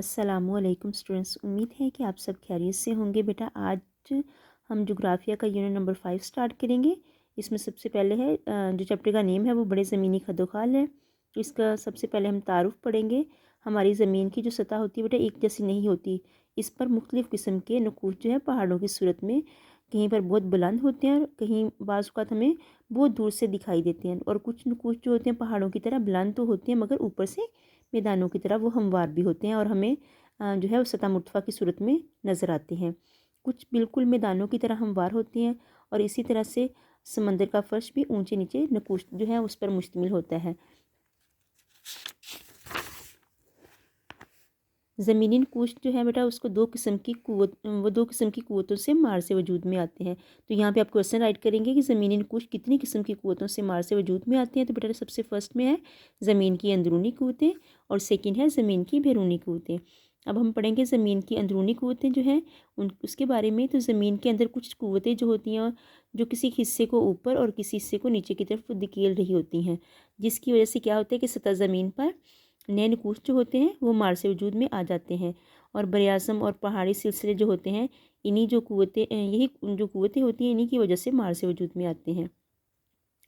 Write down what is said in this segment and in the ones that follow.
अस्सलामुअलैकुम स्टूडेंट्स, उम्मीद है कि आप सब खैरियत से होंगे। बेटा आज हम जोग्राफिया का यूनिट नंबर 5 स्टार्ट करेंगे। इसमें सबसे पहले है जो चैप्टर का नेम है वो बड़े ज़मीनी खदोखाल है। तो इसका सबसे पहले हम तारुफ पढ़ेंगे। हमारी ज़मीन की जो सतह होती है बेटा एक जैसी नहीं होती। इस पर मुख्तलिफ़ किस्म के नकूश जो है पहाड़ों की सूरत में कहीं पर बहुत बुलंद होते हैं और कहीं बाज़ औक़ात हमें बहुत दूर से दिखाई देते हैं। और कुछ नकूश जो होते हैं पहाड़ों की तरह बुलंद तो होते हैं मगर ऊपर से मैदानों की तरह वो हमवार भी होते हैं और हमें जो है वो सतह मुर्तफ़ा की सूरत में नज़र आते हैं। कुछ बिल्कुल मैदानों की तरह हमवार होते हैं और इसी तरह से समंदर का फ़र्श भी ऊंचे नीचे नकूश जो है उस पर मुश्तमिल होता है। ज़मीनी नकूश जो है बेटा उसको दो किस्म की क़ुव्वतों से मार से वजूद में आते हैं। तो यहाँ पे आप क्वेश्चन राइट करेंगे कि ज़मीनी नकूश कितनी किस्म की क़ुव्वतों से मार से वजूद में आते हैं। तो बेटा सबसे फर्स्ट में है ज़मीन की अंदरूनी क़ुव्वतें और सेकंड है ज़मीन की बैरूनी क़ुव्वतें। अब हम पढ़ेंगे ज़मीन की अंदरूनी क़ुव्वतें जो हैं उसके बारे में। तो ज़मीन के अंदर कुछ क़ुव्वतें जो होती हैं जो किसी हिस्से को ऊपर और किसी हिस्से को नीचे की तरफ धकेल रही होती हैं, जिसकी वजह से क्या होता है कि सतह ज़मीन पर नए नकूश जो होते हैं वो मार से वजूद में आ जाते हैं। और बरआज़म और पहाड़ी सिलसिले जो होते हैं यही जो क़ुव्वतें होती हैं इन्हीं की वजह से मार से वजूद में आते हैं।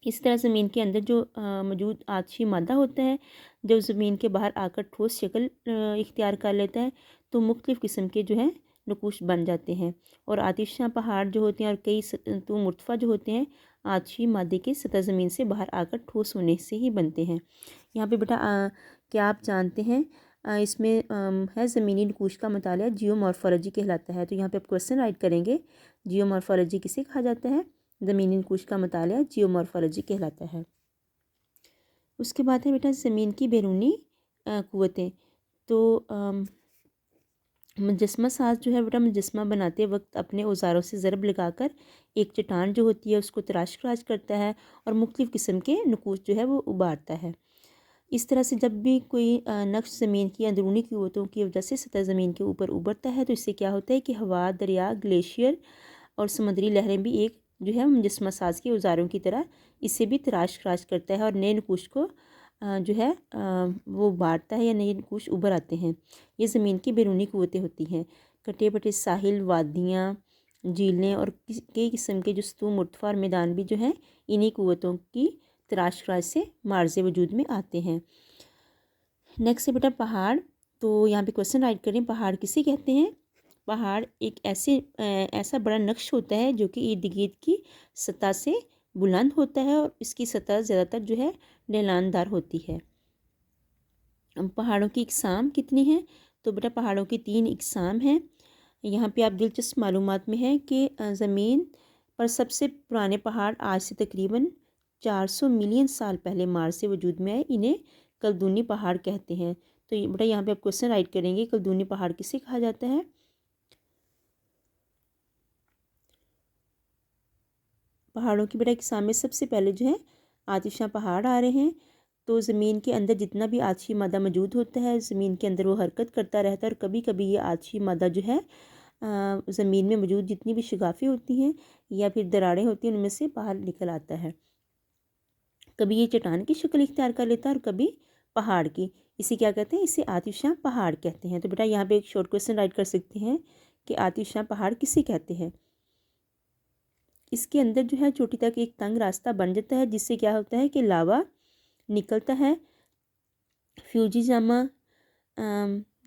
इस तरह ज़मीन के अंदर जो मौजूद आतिशी मादा होता है जब ज़मीन के बाहर आकर ठोस शक्ल इख्तियार कर लेता है तो मुख्तलिफ़ किस्म के जो है नकूश बन जाते हैं। और आतिशा पहाड़ जो होते हैं और कई तो मुर्तफ़ा जो होते हैं आतिशी मादे के सतह ज़मीन से बाहर आकर ठोस होने से ही बनते हैं। यहाँ पे बेटा क्या आप जानते हैं इसमें है ज़मीनी नकूश का मुताला जियोमॉर्फोलॉजी कहलाता है। तो यहाँ पे आप क्वेश्चन राइट करेंगे जियोमॉर्फोलॉजी किसे कहा जाता है। ज़मीनी नकूश का मुताला जियोमॉर्फोलॉजी कहलाता है। उसके बाद है बेटा ज़मीन की बैरूनी क़ुव्वतें। तो मुजस्मा साज जो है बेटा मुजस्मा बनाते वक्त अपने औज़ारों से ज़रब लगाकर एक चट्टान जो होती है उसको तराश खराश करता है और मुख्तलिफ़ किस्म के नकूश जो है वो उभारता है। इस तरह से जब भी कोई नक्श ज़मीन की अंदरूनी क़ुव्वतों की वजह से सतह ज़मीन के ऊपर उभरता है तो इससे क्या होता है कि हवा, दरिया, ग्लेशियर और समुद्री लहरें भी एक जो है मुजस्मा साज के औज़ारों की तरह इसे भी तराश खराश करता है और नए नकूश को जो है वो उभारता है या नए नकूश उभर आते हैं। ये ज़मीन की बैरूनी क़ुव्वतें होती हैं। कटे बटे साहिल, वादियाँ, झीलें और कई किस्म के जो सतूह मुर्तफ़ा और मैदान भी जो हैं इन्हीं क़ुव्वतों की तराश खराश से मार्ज़े वजूद में आते हैं। नेक्स्ट है बेटा पहाड़। तो यहाँ पे क्वेश्चन राइट करें पहाड़ किसे कहते हैं। पहाड़ एक ऐसा बड़ा नक्श होता है जो कि इर्द गिर्द की सतह से बुलंद होता है और इसकी सतह ज़्यादातर जो है ढलानदार होती है। पहाड़ों की इकसाम कितनी हैं। तो बेटा पहाड़ों की 3 इकसाम हैं। यहाँ पे आप दिलचस्प मालूमात में है कि ज़मीन पर सबसे पुराने पहाड़ आज से तकरीबन 400 मिलियन साल पहले मार्स से वजूद में आए। इन्हें कलदूनी पहाड़ कहते हैं। तो बेटा यहाँ पे आप क्वेश्चन राइट करेंगे कलदूनी पहाड़ किसे कहा जाता है। पहाड़ों की बेटा इकसाम में सबसे पहले जो है आतिशा पहाड़ आ रहे हैं। तो ज़मीन के अंदर जितना भी आतिशी मादा मौजूद होता है ज़मीन के अंदर वो हरकत करता रहता है और कभी कभी ये आतिशी मादा जो है ज़मीन में मौजूद जितनी भी शगाफ़ें होती हैं या फिर दरारें होती हैं उनमें से बाहर निकल आता है। कभी ये चट्टान की शक्ल इख्तियार कर लेता है और कभी पहाड़ की। इसे क्या कहते हैं, इसे आतिशा पहाड़ कहते हैं। तो बेटा यहाँ पे एक शॉर्ट क्वेश्चन राइट कर सकते हैं कि आतिशा पहाड़ किसे कहते हैं। इसके अंदर जो है चोटी तक एक तंग रास्ता बन जाता है जिससे क्या होता है कि लावा निकलता है। फ्यूजीजामा,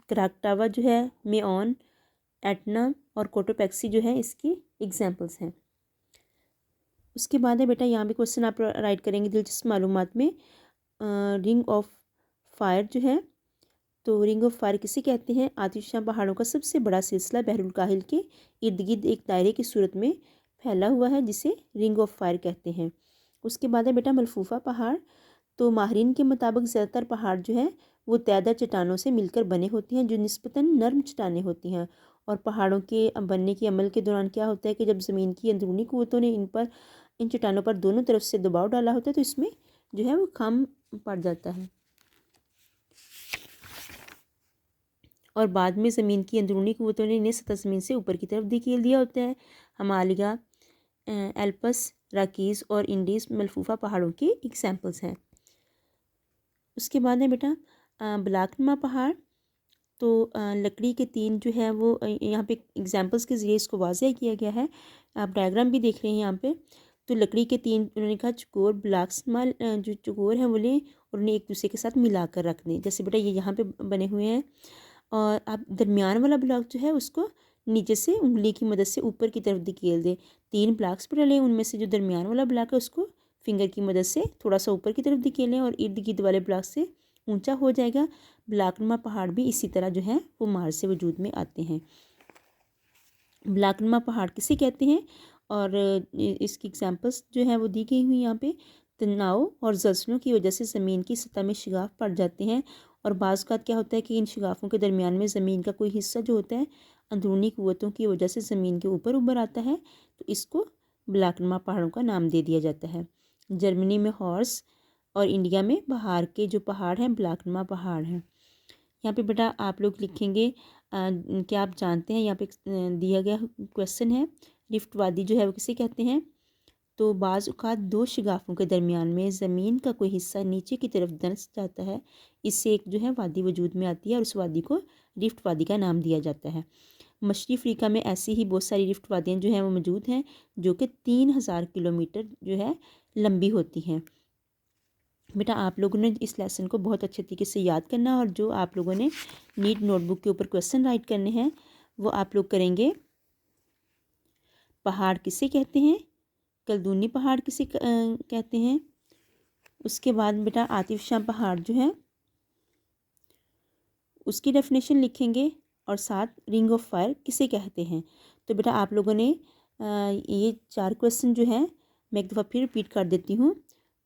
क्राकटावा जो है, मेओन, एटना और कोटोपैक्सी जो है इसकी एग्जाम्पल्स हैं। उसके बाद है बेटा यहाँ पे क्वेश्चन आप राइट करेंगे दिलचस्प मालूमात में रिंग ऑफ फायर जो है। तो रिंग ऑफ फायर किसे कहते हैं। आतिशा पहाड़ों का सबसे बड़ा सिलसिला बहरुल काहिल के इर्द गिर्द एक दायरे की सूरत में फैला हुआ है जिसे रिंग ऑफ फायर कहते हैं। उसके बाद है बेटा मलफूफा पहाड़। तो माहरीन के मुताबिक ज़्यादातर पहाड़ जो है वो तैदा चट्टानों से मिलकर बने होती हैं जो निस्बतन नर्म चट्टानें होती हैं। और पहाड़ों के बनने के अमल के दौरान क्या होता है कि जब ज़मीन की अंदरूनी क़ुव्वतों ने इन चट्टानों पर दोनों तरफ से दबाव डाला होता है तो इसमें जो है वो खम पड़ जाता है और बाद में ज़मीन की अंदरूनी क़ुव्वतों ने इन्हें सतह ज़मीन से ऊपर की तरफ धकेल दिया होता है। हिमालय, एल्पस, राकीज़ और इंडीज़ मलफूफा पहाड़ों की एग्जाम्पल्स हैं। उसके बाद है बेटा ब्लॉकनुमा पहाड़। तो लकड़ी के तीन जो है वो यहाँ पे एग्जांपल्स के ज़रिए इसको वाज़ह किया गया है। आप डायग्राम भी देख रहे हैं यहाँ पे। तो लकड़ी के तीन उन्होंने कहा चकोर ब्लॉक्स जो चकोर है वो लें और उन्हें एक दूसरे के साथ मिला कर रख दें। जैसे बेटा ये यहाँ पे बने हुए हैं और आप दरमियान वाला ब्लॉक जो है उसको नीचे से उंगली की मदद से ऊपर की तरफ धकेल दें। तीन ब्लॉक्स बेटा लें, उनमें से जो दरमियान वाला ब्लॉक है उसको फिंगर की मदद से थोड़ा सा ऊपर की तरफ धकेलें और इर्द गिर्द वाले ब्लॉक से ऊंचा हो जाएगा। ब्लॉकनुमा पहाड़ भी इसी तरह जो है वो मार्स से वजूद में आते हैं। ब्लॉकनुमा पहाड़ किसे कहते हैं और इसकी एग्जांपल्स जो है वो दी गई हुई यहाँ पे। तनाव और जल्सलों की वजह से ज़मीन की सतह में शिगाफ पड़ जाते हैं और बाज़ औक़ात क्या होता है कि इन शिगाफों के दरमियान में ज़मीन का कोई हिस्सा जो होता है अंदरूनी क़ुव्वतों की वजह से ज़मीन के ऊपर उभर आता है, तो इसको ब्लॉकनुमा पहाड़ों का नाम दे दिया जाता है। जर्मनी में हॉर्स और इंडिया में बहार के जो पहाड़ हैं ब्लॉकनुमा पहाड़ हैं। यहाँ पे बेटा आप लोग लिखेंगे क्या आप जानते हैं, यहाँ पे दिया गया क्वेश्चन है रिफ्ट वादी जो है वो किसे कहते हैं। तो बाज़ औक़ात दो शिगाफों के दरमियान में ज़मीन का कोई हिस्सा नीचे की तरफ धंस जाता है, इससे एक जो है वादी वजूद में आती है और उस वादी को रिफ्ट वादी का नाम दिया जाता है। मशरक़ी अफ्रीका में ऐसी ही बहुत सारी रिफ्ट वादियाँ जो हैं वो मौजूद हैं जो कि 3000 किलोमीटर जो है लंबी होती हैं। बेटा आप लोगों ने इस लेसन को बहुत अच्छे तरीके से याद करना है और जो आप लोगों ने नीट नोटबुक के ऊपर क्वेश्चन राइट करने हैं वो आप लोग करेंगे। पहाड़ किसे कहते हैं, कलदूनी पहाड़ किसे कहते हैं। उसके बाद बेटा आतिफ शाह पहाड़ जो है उसकी डेफिनेशन लिखेंगे और साथ रिंग ऑफ फायर किसे कहते हैं। तो बेटा आप लोगों ने ये 4 क्वेश्चन जो है मैं एक दफ़ा फिर रिपीट कर देती हूँ।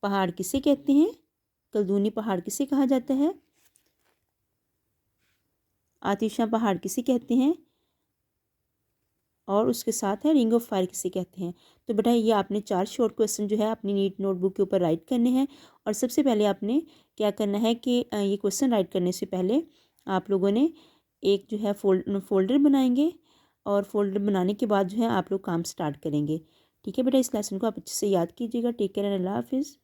पहाड़ किसे कहते हैं, कलदूनी पहाड़ किसे कहा जाता है, आतिफ शाह पहाड़ किसे कहते हैं और उसके साथ है रिंग ऑफ फायर किसे कहते हैं। तो बेटा ये आपने 4 शॉर्ट क्वेश्चन जो है अपनी नीट नोटबुक के ऊपर राइट करने हैं और सबसे पहले आपने क्या करना है कि ये क्वेश्चन राइट करने से पहले आप लोगों ने एक जो है फोल्डर बनाएंगे और फोल्डर बनाने के बाद जो है आप लोग काम स्टार्ट करेंगे। ठीक है बेटा, इस लेसन को आप अच्छे से याद कीजिएगा। टेक केयर एंड अल्लाह हाफिज़।